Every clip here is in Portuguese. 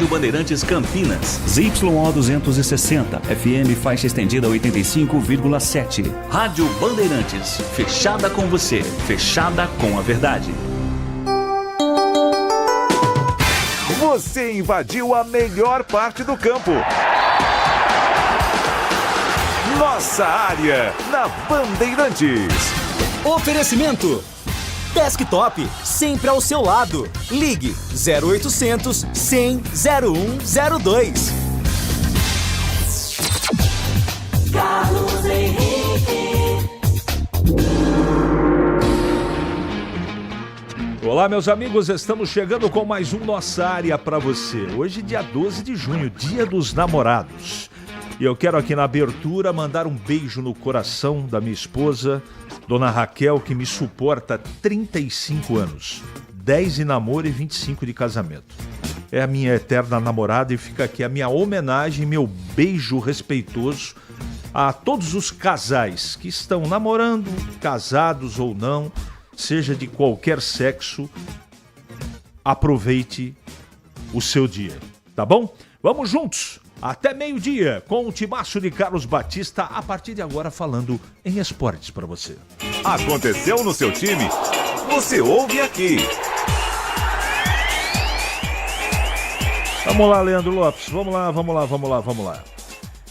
Rádio Bandeirantes Campinas. ZYO 260, FM faixa estendida 85,7. Rádio Bandeirantes, fechada com você, fechada com a verdade. Você invadiu a melhor parte do campo. Nossa área, na Bandeirantes. Oferecimento Desktop, sempre ao seu lado. Ligue 0800 100 0102. Carlos Henrique. Olá, meus amigos, estamos chegando com mais um Nossa Área para você. Hoje, dia 12 de junho, Dia dos Namorados. E eu quero aqui na abertura mandar um beijo no coração da minha esposa, Dona Raquel, que me suporta há 35 anos. 10 de namoro e 25 de casamento. É a minha eterna namorada e fica aqui a minha homenagem, meu beijo respeitoso a todos os casais que estão namorando, casados ou não, seja de qualquer sexo. Aproveite o seu dia, tá bom? Vamos juntos! Até meio-dia, com o timaço de Carlos Batista, a partir de agora falando em esportes para você. Aconteceu no seu time? Você ouve aqui. Vamos lá, Leandro Lopes, vamos lá.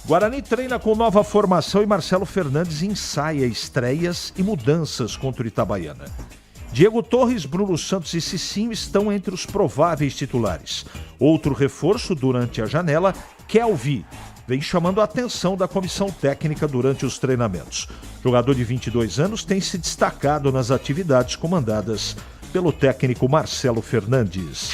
Guarani treina com nova formação e Marcelo Fernandes ensaia estreias e mudanças contra o Itabaiana. Diego Torres, Bruno Santos e Cicinho estão entre os prováveis titulares. Outro reforço durante a janela, Kelvin, vem chamando a atenção da comissão técnica durante os treinamentos. O jogador de 22 anos tem se destacado nas atividades comandadas pelo técnico Marcelo Fernandes.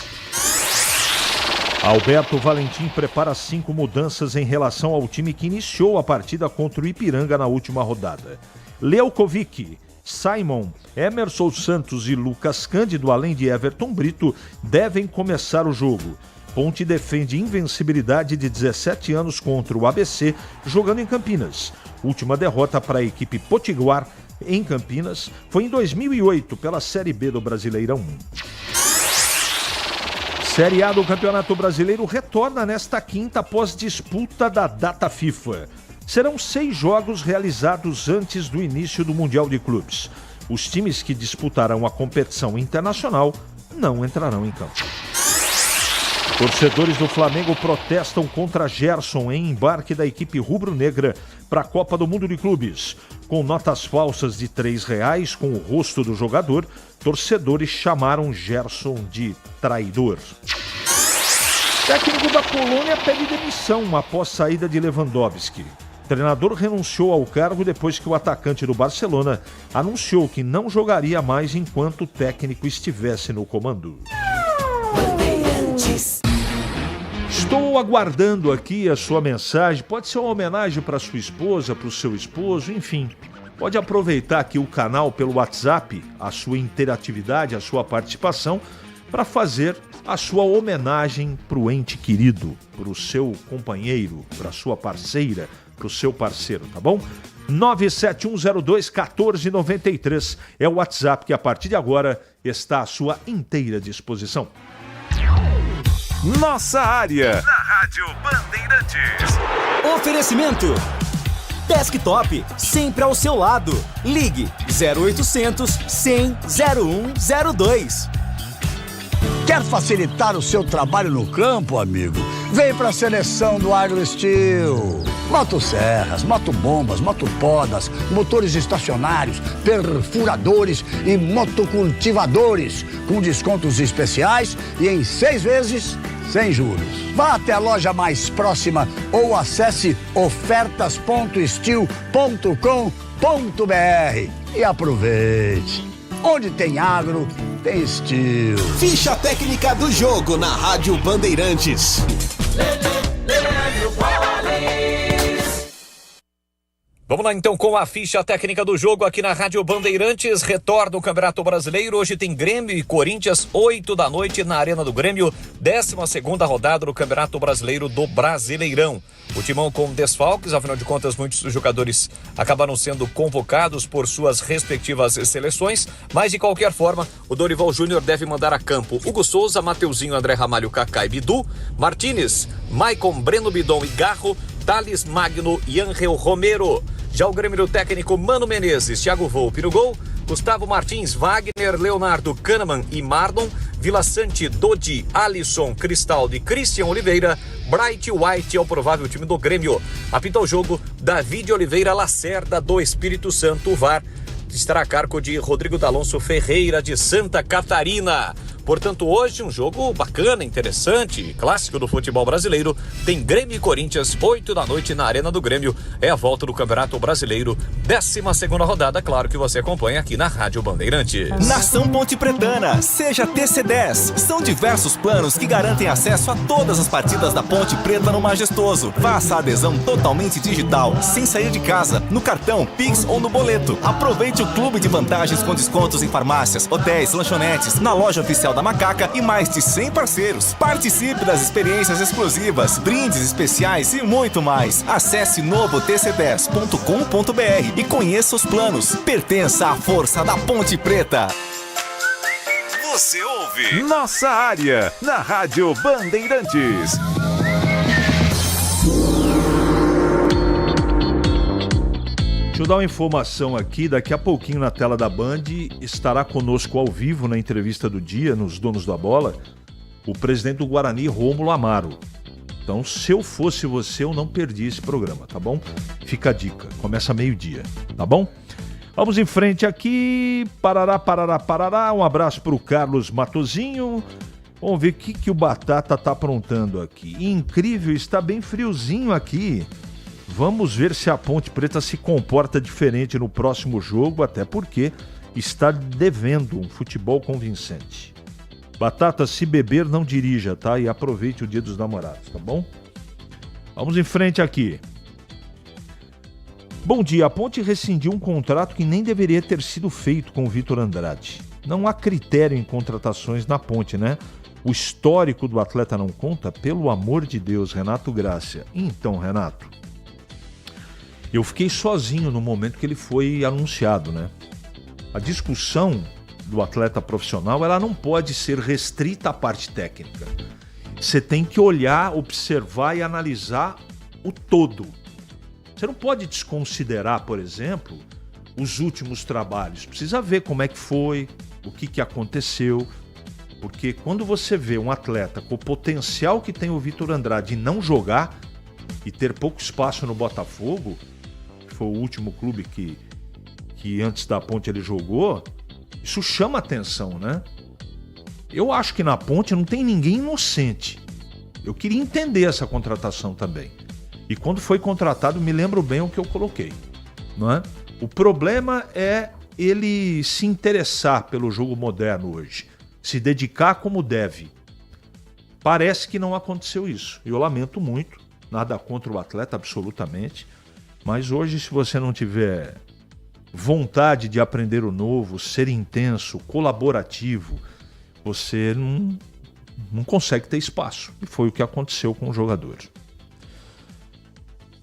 Alberto Valentim prepara 5 mudanças em relação ao time que iniciou a partida contra o Ipiranga na última rodada. Leukovic, Simon, Emerson Santos e Lucas Cândido, além de Everton Brito, devem começar o jogo. Ponte defende invencibilidade de 17 anos contra o ABC, jogando em Campinas. Última derrota para a equipe Potiguar em Campinas foi em 2008 pela Série B do Brasileirão 1. Série A do Campeonato Brasileiro retorna nesta quinta após disputa da data FIFA. Serão 6 jogos realizados antes do início do Mundial de Clubes. Os times que disputarão a competição internacional não entrarão em campo. Torcedores do Flamengo protestam contra Gerson em embarque da equipe rubro-negra para a Copa do Mundo de Clubes. Com notas falsas de R$3 com o rosto do jogador, torcedores chamaram Gerson de traidor. Técnico da Polônia pede demissão após saída de Lewandowski. O treinador renunciou ao cargo depois que o atacante do Barcelona anunciou que não jogaria mais enquanto o técnico estivesse no comando. Estou aguardando aqui a sua mensagem. Pode ser uma homenagem para sua esposa, para o seu esposo, enfim. Pode aproveitar aqui o canal pelo WhatsApp, a sua interatividade, a sua participação, para fazer a sua homenagem para o ente querido, para o seu companheiro, para a sua parceira, para o seu parceiro, tá bom? 97102-1493 é o WhatsApp que a partir de agora está à sua inteira disposição. Nossa área, na Rádio Bandeirantes. Oferecimento Desktop, sempre ao seu lado. Ligue 0800 100 0102. Quer facilitar o seu trabalho no campo, amigo? Vem para a seleção do AgroSteel. Motosserras, motobombas, motopodas, motores estacionários, perfuradores e motocultivadores, com descontos especiais e em 6 vezes sem juros. Vá até a loja mais próxima ou acesse ofertas.steel.com.br e aproveite. Onde tem agro, tem Steel. Ficha técnica do jogo na Rádio Bandeirantes. Vamos lá então com a ficha técnica do jogo aqui na Rádio Bandeirantes. Retorna o Campeonato Brasileiro. Hoje tem Grêmio e Corinthians, 8 da noite na Arena do Grêmio. 12ª rodada do Campeonato Brasileiro do Brasileirão. O timão com desfalques, afinal de contas muitos jogadores acabaram sendo convocados por suas respectivas seleções, mas de qualquer forma o Dorival Júnior deve mandar a campo Hugo Souza, Mateuzinho, André Ramalho, Kaká e Bidu, Martínez, Maicon, Breno Bidon e Garro, Thales Magno e Angel Romero. Já o Grêmio do técnico Mano Menezes, Thiago Volpi no gol, Gustavo Martins, Wagner, Leonardo, Kahneman e Mardon, Vila Sante, Dodi, Alisson, Cristaldo e Christian Oliveira, Bright White é o provável time do Grêmio. Apita o jogo David Oliveira Lacerda do Espírito Santo, o VAR estará a cargo de Rodrigo D'Alonso Ferreira de Santa Catarina. Portanto, hoje um jogo bacana, interessante, clássico do futebol brasileiro. Tem Grêmio e Corinthians, 8 da noite na Arena do Grêmio. É a volta do Campeonato Brasileiro, 12ª rodada, claro que você acompanha aqui na Rádio Bandeirantes. Nação Ponte Pretana, seja TC10. São diversos planos que garantem acesso a todas as partidas da Ponte Preta no Majestoso. Faça a adesão totalmente digital, sem sair de casa, no cartão, Pix ou no boleto. Aproveite o clube de vantagens com descontos em farmácias, hotéis, lanchonetes, na loja oficial da Macaca e mais de 100 parceiros. Participe das experiências exclusivas, brindes especiais e muito mais. Acesse novotc10.com.br e conheça os planos. Pertença à força da Ponte Preta. Você ouve Nossa Área na Rádio Bandeirantes. Deixa eu dar uma informação aqui, daqui a pouquinho na tela da Band estará conosco ao vivo na entrevista do dia, nos Donos da Bola, o presidente do Guarani, Rômulo Amaro. Então, se eu fosse você, eu não perdi esse programa, tá bom? Fica a dica, começa meio-dia, tá bom? Vamos em frente aqui, parará, parará, parará, um abraço para o Carlos Matozinho. Vamos ver o que o Batata tá aprontando aqui. Incrível, está bem friozinho aqui. Vamos ver se a Ponte Preta se comporta diferente no próximo jogo, até porque está devendo um futebol convincente. Batata, se beber, não dirija, tá? E aproveite o Dia dos Namorados, tá bom? Vamos em frente aqui. Bom dia, a Ponte rescindiu um contrato que nem deveria ter sido feito com o Vitor Andrade. Não há critério em contratações na Ponte, né? O histórico do atleta não conta? Pelo amor de Deus, Renato Grácia. Então, Renato, eu fiquei sozinho no momento que ele foi anunciado, né? A discussão do atleta profissional, ela não pode ser restrita à parte técnica. Você tem que olhar, observar e analisar o todo. Você não pode desconsiderar, por exemplo, os últimos trabalhos. Precisa ver como é que foi, o que aconteceu. Porque quando você vê um atleta com o potencial que tem o Vitor Andrade e não jogar e ter pouco espaço no Botafogo, foi o último clube que antes da Ponte ele jogou, isso chama atenção, né? Eu acho que na Ponte não tem ninguém inocente. Eu queria entender essa contratação também. E quando foi contratado, me lembro bem o que eu coloquei, não é? O problema é ele se interessar pelo jogo moderno hoje, se dedicar como deve. Parece que não aconteceu isso. Eu lamento muito, nada contra o atleta, absolutamente. Mas hoje, se você não tiver vontade de aprender o novo, ser intenso, colaborativo, você não consegue ter espaço. E foi o que aconteceu com o jogador.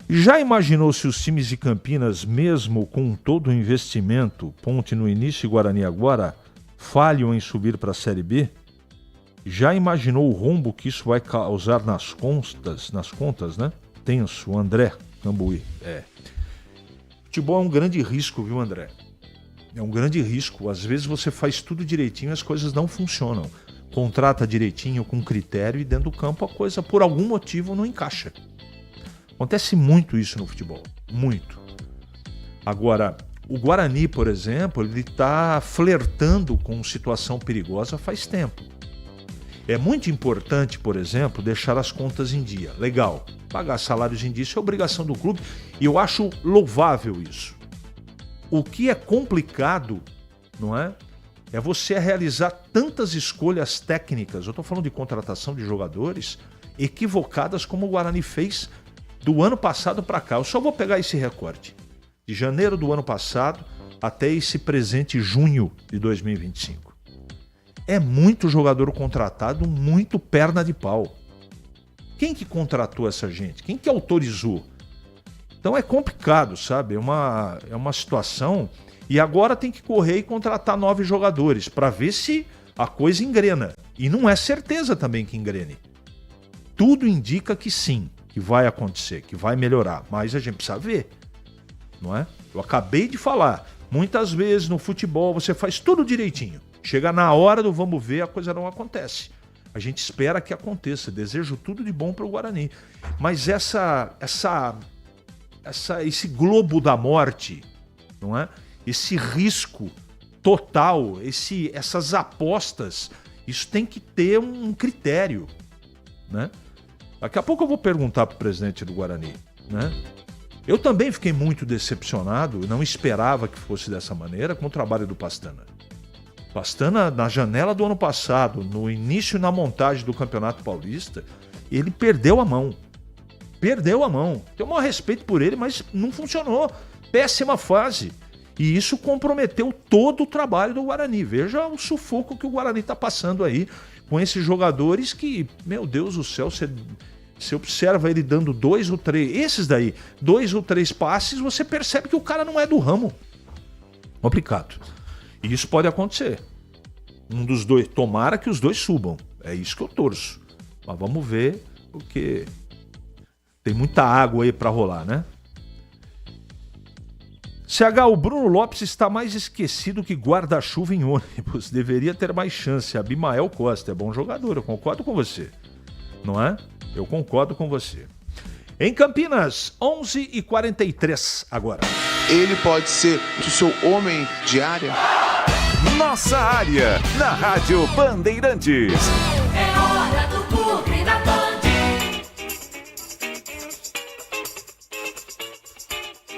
Já imaginou se os times de Campinas, mesmo com todo o investimento, Ponte no início e Guarani agora, falham em subir para a Série B? Já imaginou o rombo que isso vai causar nas contas, né? Tenso, André Cambuí. Futebol é um grande risco, viu, André? É um grande risco. Às vezes você faz tudo direitinho e as coisas não funcionam. Contrata direitinho, com critério, e dentro do campo a coisa, por algum motivo, não encaixa. Acontece muito isso no futebol. Muito. Agora, o Guarani, por exemplo, ele está flertando com situação perigosa faz tempo. É muito importante, por exemplo, deixar as contas em dia. Legal. Pagar salários em dia, isso é obrigação do clube e eu acho louvável isso. O que é complicado, não é? É você realizar tantas escolhas técnicas, eu estou falando de contratação de jogadores, equivocadas como o Guarani fez do ano passado para cá. Eu só vou pegar esse recorte. de janeiro do ano passado até esse presente junho de 2025. É muito jogador contratado, muito perna de pau. Quem que contratou essa gente? Quem que autorizou? Então é complicado, sabe? É uma situação... E agora tem que correr e contratar 9 jogadores para ver se a coisa engrena. E não é certeza também que engrene. Tudo indica que sim, que vai acontecer, que vai melhorar. Mas a gente precisa ver, não é? Eu acabei de falar. Muitas vezes no futebol você faz tudo direitinho. Chega na hora do vamos ver, a coisa não acontece. A gente espera que aconteça. Desejo tudo de bom para o Guarani. Mas esse globo da morte, não é? Esse risco total, essas apostas, isso tem que ter um critério, né? Daqui a pouco eu vou perguntar para o presidente do Guarani, né? Eu também fiquei muito decepcionado, não esperava que fosse dessa maneira, com o trabalho do Pastana. Pastana, na janela do ano passado, no início e na montagem do Campeonato Paulista, ele perdeu a mão. Perdeu a mão. Tenho o maior respeito por ele, mas não funcionou. Péssima fase. E isso comprometeu todo o trabalho do Guarani. Veja o sufoco que o Guarani está passando aí com esses jogadores que, meu Deus do céu, você observa ele dando 2 ou 3, esses daí, 2 ou 3 passes, você percebe que o cara não é do ramo. Complicado. E isso pode acontecer. Um dos dois, tomara que os dois subam. É isso que eu torço. Mas vamos ver, porque tem muita água aí para rolar, né? CH, o Bruno Lopes está mais esquecido que guarda-chuva em ônibus. Deveria ter mais chance. Abimael Costa é bom jogador, eu concordo com você. Não é? Eu concordo com você. Em Campinas, 11h43 agora. Ele pode ser o seu homem de área? Nossa área, na Rádio Bandeirantes. É hora do Bugre na Band.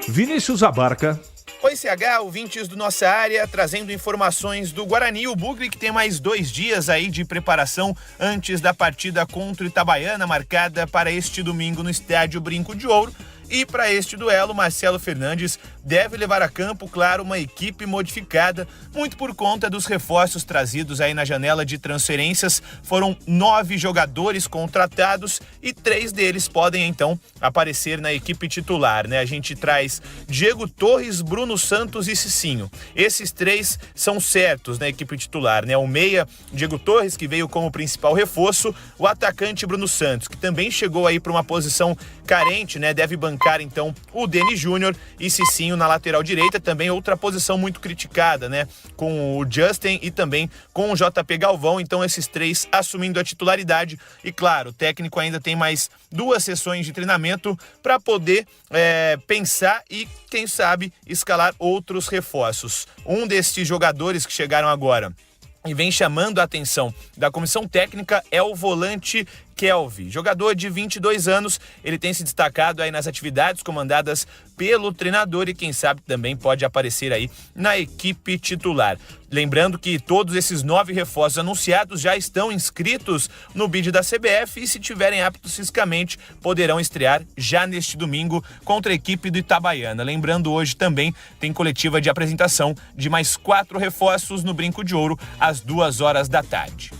Vinícius Abarca. Oi, CH, ouvintes do Nossa Área, trazendo informações do Guarani, o Bugre que tem mais 2 dias aí de preparação antes da partida contra o Itabaiana, marcada para este domingo no estádio Brinco de Ouro. E para este duelo, Marcelo Fernandes deve levar a campo, claro, uma equipe modificada, muito por conta dos reforços trazidos aí na janela de transferências. Foram 9 jogadores contratados e 3 deles podem, então, aparecer na equipe titular, né? A gente traz Diego Torres, Bruno Santos e Cicinho. Esses 3 são certos na equipe titular, né? O meia, Diego Torres, que veio como principal reforço, o atacante Bruno Santos, que também chegou aí para uma posição carente, né? Deve bancar, então, o Deni Júnior e Cicinho na lateral direita, também outra posição muito criticada, né? Com o Justin e também com o JP Galvão, então esses 3 assumindo a titularidade. E claro, o técnico ainda tem mais 2 sessões de treinamento para poder pensar e, quem sabe, escalar outros reforços. Um desses jogadores que chegaram agora e vem chamando a atenção da comissão técnica é o volante Kelvin, jogador de 22 anos, ele tem se destacado aí nas atividades comandadas pelo treinador e quem sabe também pode aparecer aí na equipe titular. Lembrando que todos esses 9 reforços anunciados já estão inscritos no bid da CBF e se tiverem aptos fisicamente poderão estrear já neste domingo contra a equipe do Itabaiana. Lembrando, hoje também tem coletiva de apresentação de mais 4 reforços no Brinco de Ouro às 2h da tarde.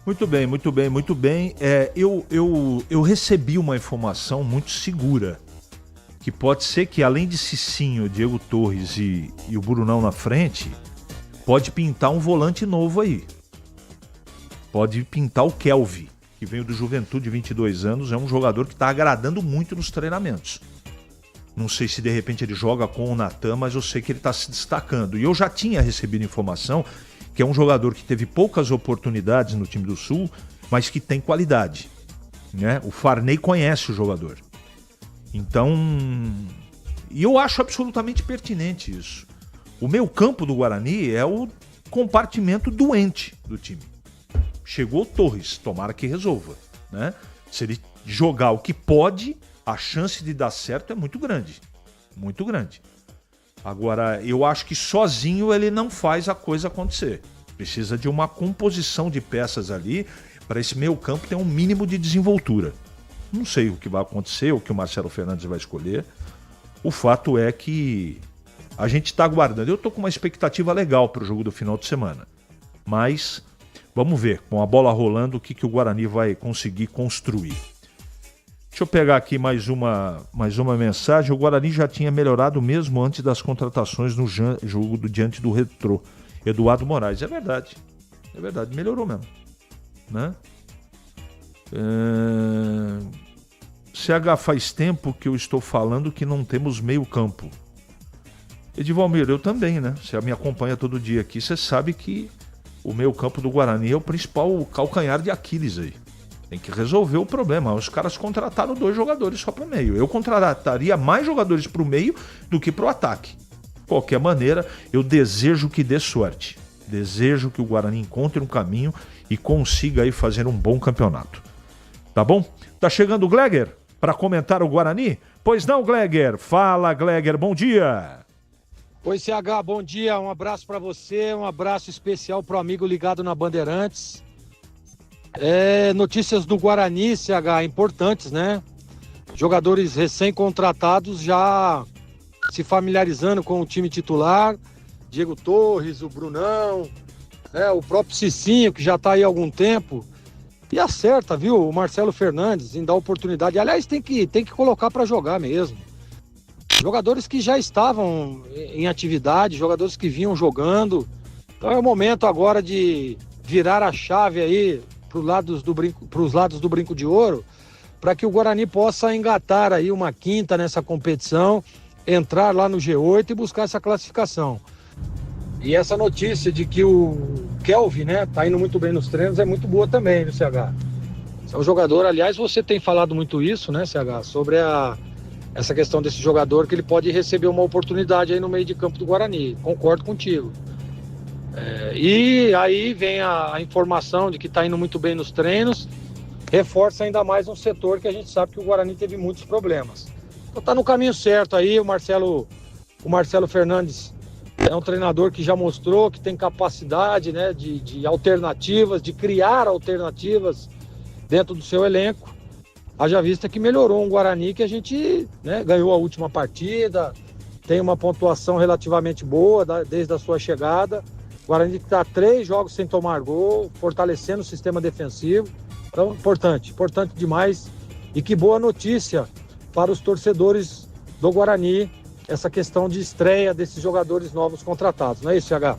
Muito bem, muito bem, muito bem. Eu recebi uma informação muito segura, que pode ser que além de Cicinho, Diego Torres e o Brunão na frente, pode pintar um volante novo aí. Pode pintar o Kelvin, que veio do Juventude, de 22 anos, é um jogador que está agradando muito nos treinamentos. Não sei se de repente ele joga com o Natan, mas eu sei que ele está se destacando. E eu já tinha recebido informação que é um jogador que teve poucas oportunidades no time do Sul, mas que tem qualidade, né? O Farney conhece o jogador. Então, e eu acho absolutamente pertinente isso. O meio campo do Guarani é o compartimento doente do time. Chegou o Torres, tomara que resolva, né? Se ele jogar o que pode, a chance de dar certo é muito grande. Muito grande. Agora, eu acho que sozinho ele não faz a coisa acontecer. Precisa de uma composição de peças ali para esse meio campo ter um mínimo de desenvoltura. Não sei o que vai acontecer, o que o Marcelo Fernandes vai escolher. O fato é que a gente está aguardando. Eu estou com uma expectativa legal para o jogo do final de semana. Mas vamos ver, com a bola rolando, o que o Guarani vai conseguir construir. Deixa eu pegar aqui mais uma mensagem. O Guarani já tinha melhorado mesmo antes das contratações no jogo diante do Retrô. Eduardo Moraes. É verdade, melhorou mesmo, né? CH, faz tempo que eu estou falando que não temos meio campo. Edivalmir, eu também, né? Você me acompanha todo dia aqui, você sabe que o meio campo do Guarani é o principal calcanhar de Aquiles aí. Tem que resolver o problema. Os caras contrataram 2 jogadores só para o meio. Eu contrataria mais jogadores para o meio do que para o ataque. De qualquer maneira, eu desejo que dê sorte. Desejo que o Guarani encontre um caminho e consiga aí fazer um bom campeonato. Tá bom? Tá chegando o Gleger para comentar o Guarani? Pois não, Gleger? Fala, Gleger, bom dia. Oi, CH, bom dia. Um abraço para você, um abraço especial pro amigo ligado na Bandeirantes. Notícias do Guarani, CH, importantes, né? Jogadores recém-contratados já se familiarizando com o time titular. Diego Torres, o Brunão, o próprio Cicinho, que já está aí há algum tempo. E acerta, viu, o Marcelo Fernandes em dar oportunidade. Aliás, tem que colocar para jogar mesmo. Jogadores que já estavam em atividade, jogadores que vinham jogando. Então é o momento agora de virar a chave aí para os lados do Brinco de Ouro, para que o Guarani possa engatar aí uma quinta nessa competição, entrar lá no G8 e buscar essa classificação. E essa notícia de que o Kelvin, né, tá indo muito bem nos treinos é muito boa também, no CH. É um jogador, aliás, você tem falado muito isso, né, CH, sobre essa questão desse jogador, que ele pode receber uma oportunidade aí no meio de campo do Guarani. Concordo contigo. E aí vem a informação de que está indo muito bem nos treinos, reforça ainda mais um setor que a gente sabe que o Guarani teve muitos problemas. Então tá no caminho certo aí, o Marcelo Fernandes é um treinador que já mostrou que tem capacidade, né, de alternativas, de criar alternativas dentro do seu elenco. Haja vista que melhorou um Guarani que a gente, né, ganhou a última partida, tem uma pontuação relativamente boa desde a sua chegada. O Guarani que está 3 jogos sem tomar gol, fortalecendo o sistema defensivo. Então, importante demais. E que boa notícia para os torcedores do Guarani, essa questão de estreia desses jogadores novos contratados. Não é isso, CH?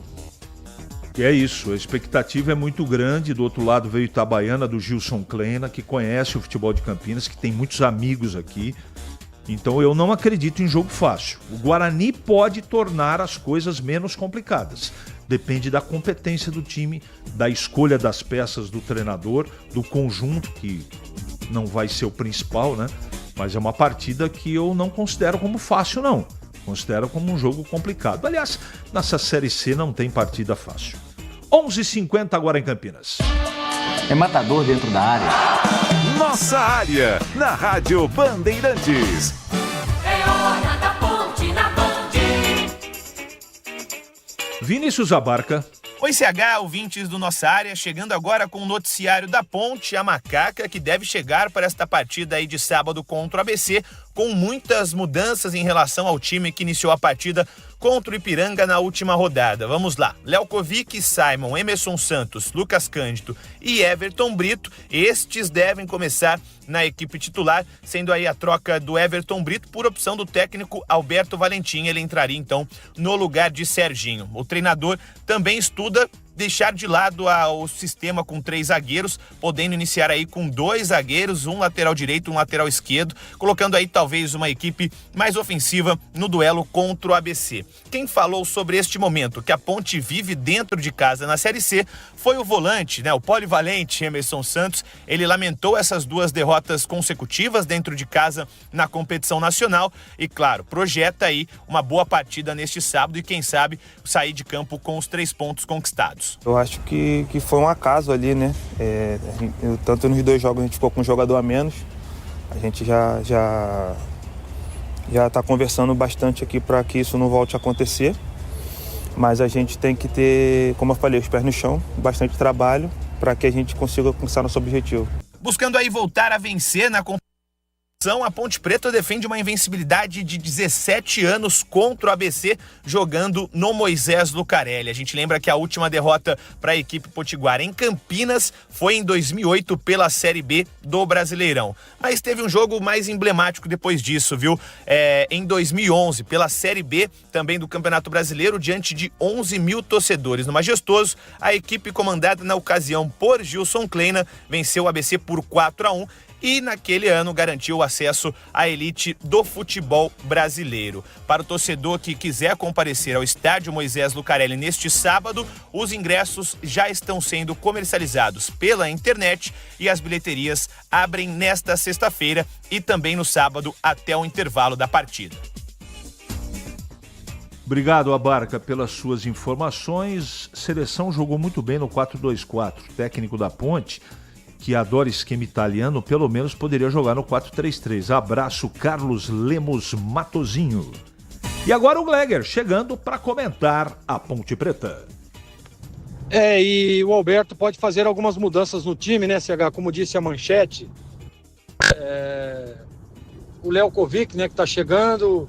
E é isso, a expectativa é muito grande. Do outro lado veio Itabaiana, do Gilson Kleina, que conhece o futebol de Campinas, que tem muitos amigos aqui. Então eu não acredito em jogo fácil. O Guarani pode tornar as coisas menos complicadas. Depende da competência do time, da escolha das peças do treinador, do conjunto, que não vai ser o principal, né? Mas é uma partida que eu não considero como fácil, não. Considero como um jogo complicado. Aliás, nessa Série C não tem partida fácil. 11h50 agora em Campinas. É matador dentro da área. Nossa área, na Rádio Bandeirantes. É hora da Ponte na Band. Vinícius Abarca. Oi, CH, ouvintes do Nossa Área, chegando agora com o noticiário da Ponte, a Macaca, que deve chegar para esta partida aí de sábado contra o ABC, com muitas mudanças em relação ao time que iniciou a partida contra o Ipiranga na última rodada. Vamos lá. Léo Kovic, Simon, Emerson Santos, Lucas Cândido e Everton Brito, estes devem começar na equipe titular, sendo aí a troca do Everton Brito por opção do técnico Alberto Valentim. Ele entraria então no lugar de Serginho. O treinador também estuda deixar de lado o sistema com 3 zagueiros, podendo iniciar aí com 2 zagueiros, um lateral direito, um lateral esquerdo, colocando aí talvez uma equipe mais ofensiva no duelo contra o ABC. Quem falou sobre este momento que a Ponte vive dentro de casa na Série C foi o volante, né, o polivalente Emerson Santos. Ele lamentou essas 2 derrotas consecutivas dentro de casa na competição nacional e, claro, projeta aí uma boa partida neste sábado e, quem sabe, sair de campo com os 3 pontos conquistados. Eu acho que foi um acaso ali, né? Tanto nos 2 jogos a gente ficou com um jogador a menos. A gente já está conversando bastante aqui para que isso não volte a acontecer. Mas a gente tem que ter, como eu falei, os pés no chão, bastante trabalho para que a gente consiga alcançar nosso objetivo. Buscando aí voltar a vencer na competição A Ponte Preta defende uma invencibilidade de 17 anos contra o ABC, jogando no Moisés Lucarelli. A gente lembra que a última derrota para a equipe potiguara em Campinas foi em 2008 pela Série B do Brasileirão. Mas teve um jogo mais emblemático depois disso, viu? Em 2011, pela Série B também do Campeonato Brasileiro, diante de 11 mil torcedores no Majestoso, a equipe comandada na ocasião por Gilson Kleina venceu o ABC por 4-1 e naquele ano garantiu o acesso à elite do futebol brasileiro. Para o torcedor que quiser comparecer ao estádio Moisés Lucarelli neste sábado, os ingressos já estão sendo comercializados pela internet e as bilheterias abrem nesta sexta-feira e também no sábado até o intervalo da partida. Obrigado, Abarca, pelas suas informações. Seleção jogou muito bem no 4-2-4. O técnico da Ponte, que adora esquema italiano, pelo menos poderia jogar no 4-3-3. Abraço, Carlos Lemos Matozinho. E agora o Gleger, chegando para comentar a Ponte Preta. E o Alberto pode fazer algumas mudanças no time, né, CH? Como disse a manchete. O Léo Kovic, né, que está chegando.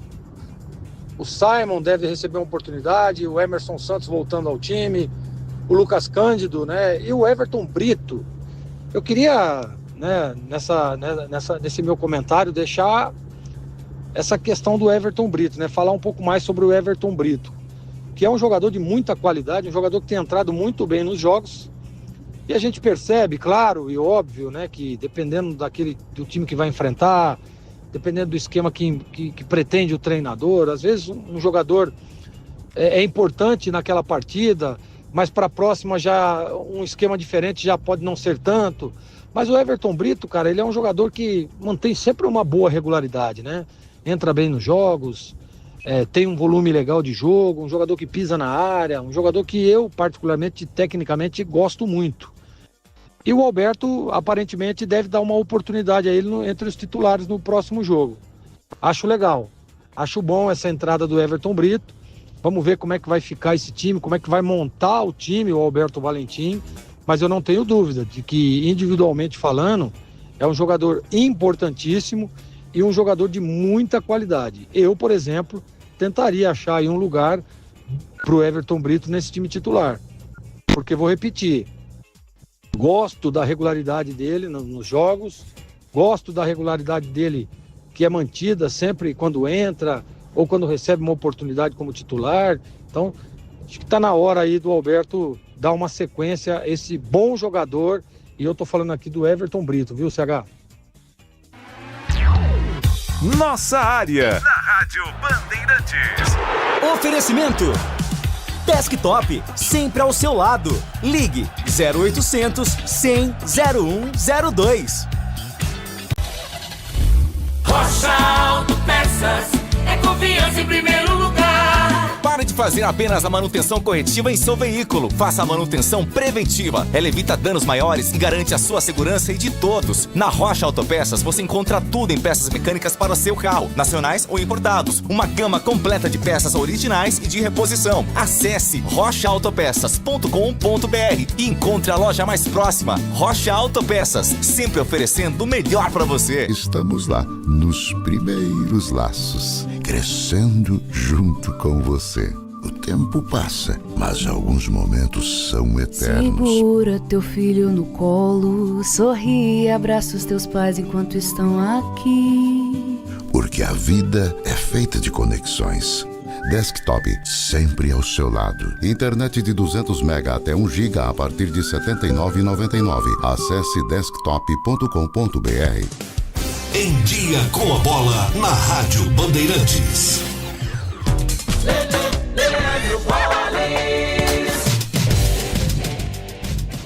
O Simon deve receber uma oportunidade. O Emerson Santos voltando ao time. O Lucas Cândido, né? E o Everton Brito. Eu queria, né, nesse meu comentário, deixar essa questão do Everton Brito, né? Falar um pouco mais sobre o Everton Brito, que é um jogador de muita qualidade, um jogador que tem entrado muito bem nos jogos. E a gente percebe, claro e óbvio, né, que dependendo do time que vai enfrentar, dependendo do esquema que pretende o treinador, às vezes um jogador é importante naquela partida, mas para a próxima já um esquema diferente já pode não ser tanto. Mas o Everton Brito, cara, ele é um jogador que mantém sempre uma boa regularidade, né? Entra bem nos jogos, tem um volume legal de jogo, um jogador que pisa na área, um jogador que eu, particularmente, tecnicamente, gosto muito. E o Alberto, aparentemente, deve dar uma oportunidade a ele entre os titulares no próximo jogo. Acho legal. Acho bom essa entrada do Everton Brito. Vamos ver como é que vai ficar esse time, como é que vai montar o time, o Alberto Valentim. Mas eu não tenho dúvida de que, individualmente falando, é um jogador importantíssimo e um jogador de muita qualidade. Eu, por exemplo, tentaria achar aí um lugar para o Everton Brito nesse time titular. Porque, vou repetir, gosto da regularidade dele nos jogos, gosto da regularidade dele que é mantida sempre quando entra ou quando recebe uma oportunidade como titular. Então, acho que está na hora aí do Alberto dar uma sequência a esse bom jogador, e eu tô falando aqui do Everton Brito, viu, CH? Nossa área, na Rádio Bandeirantes. Oferecimento Desktop, sempre ao seu lado. Ligue 0800 100 0102. Rocha Autopeças, é confiança em primeiro lugar. Pare de fazer apenas a manutenção corretiva em seu veículo. Faça a manutenção preventiva. Ela evita danos maiores e garante a sua segurança e de todos. Na Rocha Autopeças você encontra tudo em peças mecânicas para o seu carro, nacionais ou importados. Uma gama completa de peças originais e de reposição. Acesse rochaautopeças.com.br e encontre a loja mais próxima. Rocha Autopeças, sempre oferecendo o melhor para você. Estamos lá, nos primeiros laços, crescendo junto com você. O tempo passa, mas alguns momentos são eternos. Segura teu filho no colo, sorri e abraça os teus pais enquanto estão aqui. Porque a vida é feita de conexões. Desktop, sempre ao seu lado. Internet de 200 MB até 1 GB a partir de R$ 79,99. Acesse desktop.com.br. Em Dia com a Bola, na Rádio Bandeirantes.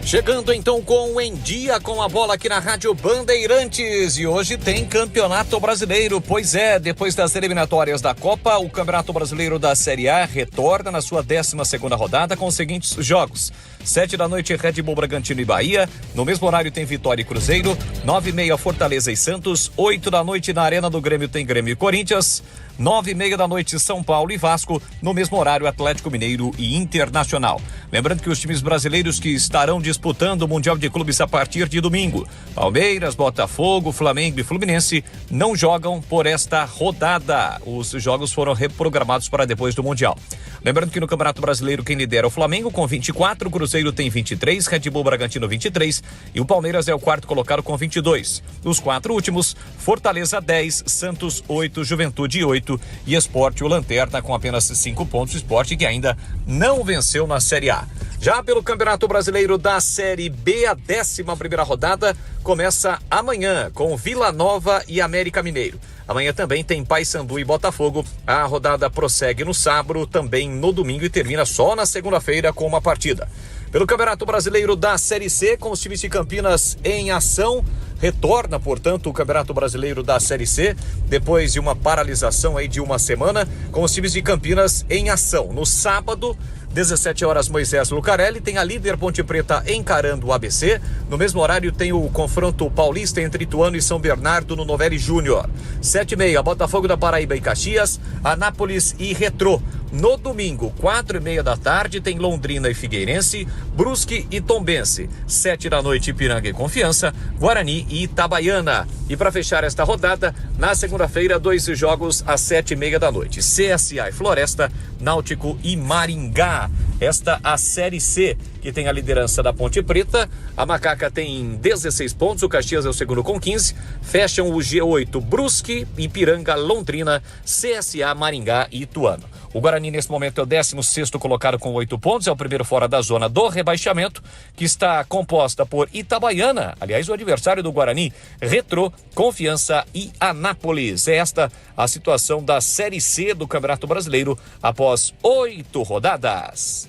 Chegando então com o Em Dia com a Bola aqui na Rádio Bandeirantes, e hoje tem Campeonato Brasileiro. Pois é, depois das eliminatórias da Copa, o Campeonato Brasileiro da Série A retorna na sua 12ª rodada com os seguintes jogos: 7 da noite Red Bull Bragantino e Bahia, no mesmo horário tem Vitória e Cruzeiro, 9h30 Fortaleza e Santos, 8 da noite na Arena do Grêmio tem Grêmio e Corinthians, 9h30 da noite, São Paulo e Vasco. No mesmo horário, Atlético Mineiro e Internacional. Lembrando que os times brasileiros que estarão disputando o Mundial de Clubes a partir de domingo, Palmeiras, Botafogo, Flamengo e Fluminense, não jogam por esta rodada. Os jogos foram reprogramados para depois do Mundial. Lembrando que no Campeonato Brasileiro quem lidera é o Flamengo com 24, o Cruzeiro tem 23, Red Bull Bragantino 23 e o Palmeiras é o quarto colocado com 22. Os 4 últimos, Fortaleza 10, Santos 8, Juventude 8 e Sport, o Lanterna, com apenas 5 pontos. Sport que ainda não venceu na Série A. Já pelo Campeonato Brasileiro da Série B, a 11ª rodada começa amanhã com Vila Nova e América Mineiro. Amanhã também tem Paysandu e Botafogo. A rodada prossegue no sábado, também no domingo e termina só na segunda-feira com uma partida. Pelo Campeonato Brasileiro da Série C, com os times de Campinas em ação, retorna, portanto, o Campeonato Brasileiro da Série C, depois de uma paralisação aí de uma semana, com os times de Campinas em ação. No sábado, 17 horas, Moisés Lucarelli tem a líder Ponte Preta encarando o ABC. No mesmo horário tem o confronto paulista entre Ituano e São Bernardo no Novelli Júnior. 7h30, Botafogo da Paraíba e Caxias, Anápolis e Retrô. No domingo, 4h30 da tarde, tem Londrina e Figueirense, Brusque e Tombense. 7 da noite, Ipiranga e Confiança, Guarani e Itabaiana. E para fechar esta rodada, na segunda-feira, 2 jogos às 7h30 da noite. CSA e Floresta, Náutico e Maringá. Esta a Série C, que tem a liderança da Ponte Preta. A Macaca tem 16 pontos, o Caxias é o segundo com 15. Fecham o G8, Brusque, Ipiranga, Londrina, CSA, Maringá e Ituano. O Guarani, nesse momento, é o 16º colocado com 8 pontos, é o primeiro fora da zona do rebaixamento, que está composta por Itabaiana, aliás, o adversário do Guarani, Retrô, Confiança e Anápolis. É esta a situação da Série C do Campeonato Brasileiro após 8 rodadas.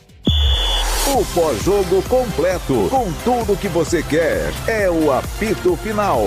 O pós-jogo completo, com tudo que você quer, é o apito final.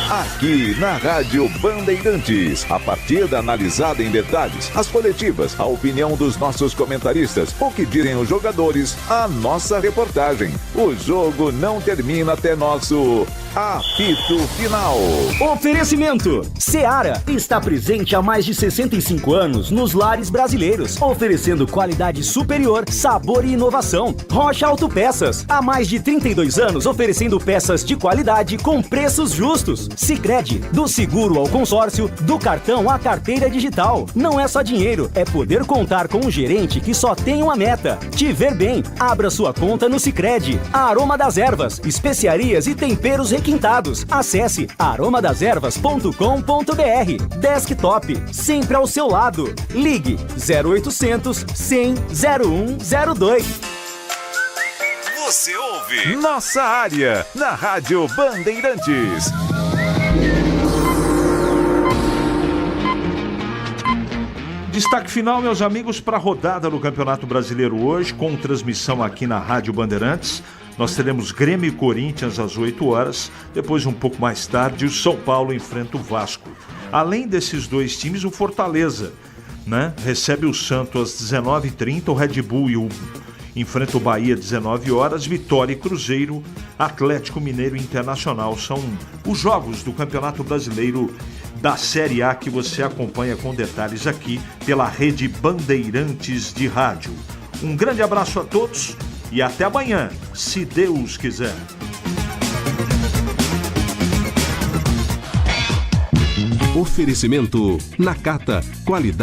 Aqui na Rádio Bandeirantes, a partida analisada em detalhes, as coletivas, a opinião dos nossos comentaristas, o que dizem os jogadores, a nossa reportagem. O jogo não termina até nosso apito final. Oferecimento: Seara está presente há mais de 65 anos nos lares brasileiros, oferecendo qualidade superior, sabor e inovação. Rocha Autopeças, há mais de 32 anos oferecendo peças de qualidade com preços justos. Sicredi, do seguro ao consórcio, do cartão à carteira digital. Não é só dinheiro, é poder contar com um gerente que só tem uma meta: te ver bem. Abra sua conta no Sicredi. Aroma das Ervas, especiarias e temperos requintados. Acesse aromadeservas.com.br. Desktop, sempre ao seu lado. Ligue 0800 100 0102. Você ouve Nossa Área, na Rádio Bandeirantes. Destaque final, meus amigos, para a rodada do Campeonato Brasileiro hoje, com transmissão aqui na Rádio Bandeirantes. Nós teremos Grêmio e Corinthians às 8 horas. Depois, um pouco mais tarde, o São Paulo enfrenta o Vasco. Além desses dois times, o Fortaleza, recebe o Santos às 19h30, o Red Bull enfrenta o Bahia às 19 horas, Vitória e Cruzeiro, Atlético Mineiro e Internacional. São os jogos do Campeonato Brasileiro da Série A que você acompanha com detalhes aqui pela Rede Bandeirantes de Rádio. Um grande abraço a todos e até amanhã, se Deus quiser. Oferecimento Nakata, qualidade.